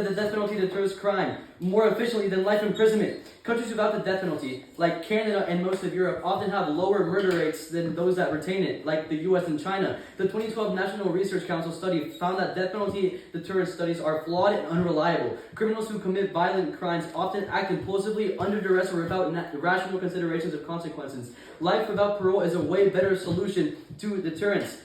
The death penalty deters crime more efficiently than life imprisonment. Countries without the death penalty, like Canada and most of Europe, often have lower murder rates than those that retain it, like the US and China. The 2012 National Research Council study found that death penalty deterrence studies are flawed and unreliable. Criminals who commit violent crimes often act impulsively, under duress, or without rational considerations of consequences. Life without parole is a way better solution to deterrence.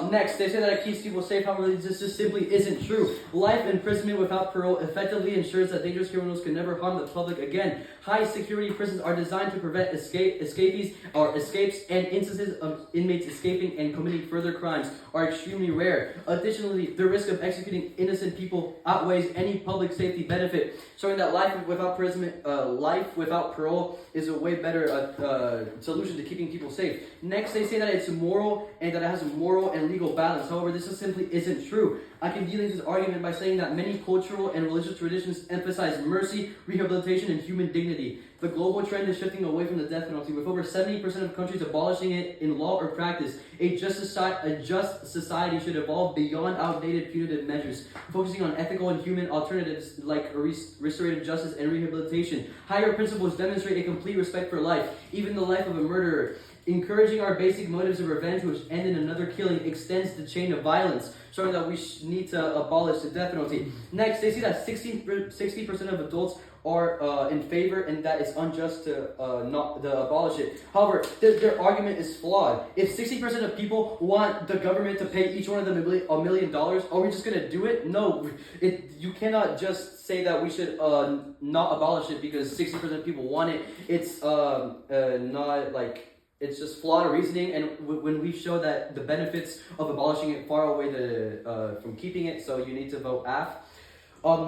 Next, they say that it keeps people safe. However, this just simply isn't true. Life imprisonment without parole effectively ensures that dangerous criminals can never harm the public again. High security prisons are designed to prevent escapes, and instances of inmates escaping and committing further crimes are extremely rare. Additionally, the risk of executing innocent people outweighs any public safety benefit, showing that life without parole is a way better solution to keeping people safe. Next, they say that it's moral and that it has a moral and legal balance. However, this just simply isn't true. I can delink this argument by saying that many cultural and religious traditions emphasize mercy, rehabilitation, and human dignity. The global trend is shifting away from the death penalty, with over 70% of countries abolishing it in law or practice. A just society should evolve beyond outdated punitive measures, focusing on ethical and human alternatives like restorative justice and rehabilitation. Higher principles demonstrate a complete respect for life, even the life of a murderer. Encouraging our basic motives of revenge, which end in another killing, extends the chain of violence, showing that we need to abolish the death penalty. Next, they see that 60% of adults are in favor, and that it's unjust to not to abolish it. However, their argument is flawed. If 60% of people want the government to pay each one of them $1 million, are we just going to do it? No. You cannot just say that we should not abolish it because 60% of people want it. It's not like... It's just flawed reasoning, and when we show that the benefits of abolishing it far outweigh from keeping it, so you need to vote AF.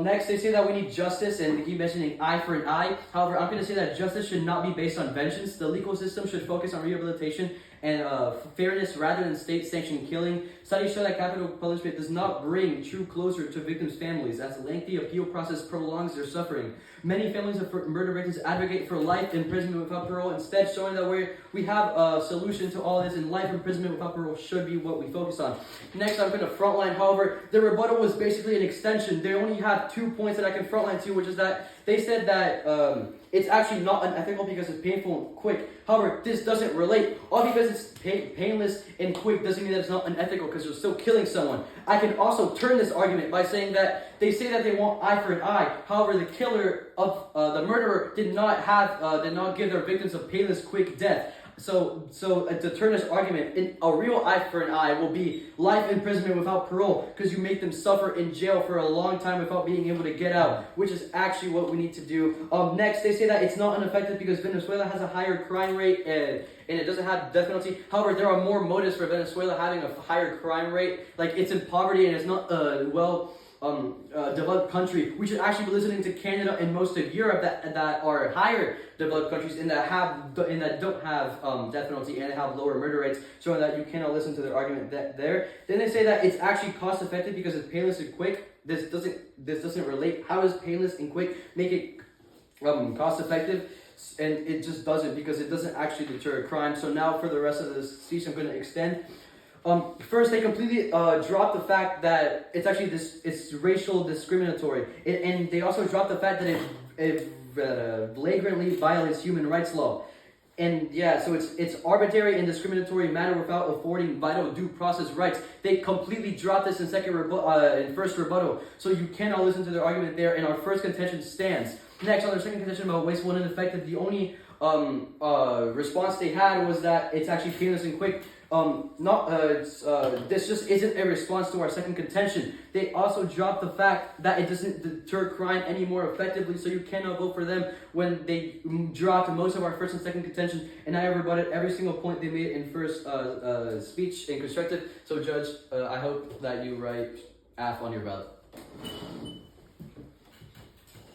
Next, they say that we need justice, and they keep mentioning eye for an eye. However, I'm going to say that justice should not be based on vengeance. The legal system should focus on rehabilitation and fairness rather than state-sanctioned killing. Studies show that capital punishment does not bring true closure to victims' families, as the lengthy appeal process prolongs their suffering. Many families of murder victims advocate for life imprisonment without parole, instead showing that we have a solution to all this, and life imprisonment without parole should be what we focus on. Next, I'm going to frontline. However, the rebuttal was basically an extension. They only have 2 points that I can frontline to, which is that they said that it's actually not unethical because it's painful and quick. However, this doesn't relate. All because it's painless and quick doesn't mean that it's not unethical because you're still killing someone. I can also turn this argument by saying that they say that they want eye for an eye. However, the killer of the murderer did not give their victims a painless, quick death. So to turn this argument, a real eye for an eye will be life imprisonment without parole, because you make them suffer in jail for a long time without being able to get out, which is actually what we need to do. Next, they say that it's not ineffective because Venezuela has a higher crime rate and it doesn't have death penalty. However, there are more motives for Venezuela having a higher crime rate. Like, it's in poverty and it's not developed country. We should actually be listening to Canada and most of Europe that are higher developed countries and that don't have death penalty and have lower murder rates, showing that you cannot listen to their argument there. Then they say that it's actually cost effective because it's painless and quick. This doesn't relate. How does painless and quick make it cost effective? And it just doesn't, because it doesn't actually deter crime. So now for the rest of this speech, I'm going to extend. First, they completely dropped the fact that it's actually it's racial discriminatory, and they also dropped the fact that it flagrantly violates human rights law. And yeah, so it's arbitrary and discriminatory manner without affording vital due process rights. They completely dropped this in first rebuttal, so you cannot listen to their argument there. And our first contention stands. Next, on their second contention about wasteful and ineffective, the only response they had was that it's actually painless and quick. This just isn't a response to our second contention. They also dropped the fact that it doesn't deter crime any more effectively, so you cannot vote for them when they dropped most of our first and second contention, and I rebutted every single point they made in first speech and constructive. So, Judge, I hope that you write AF on your ballot.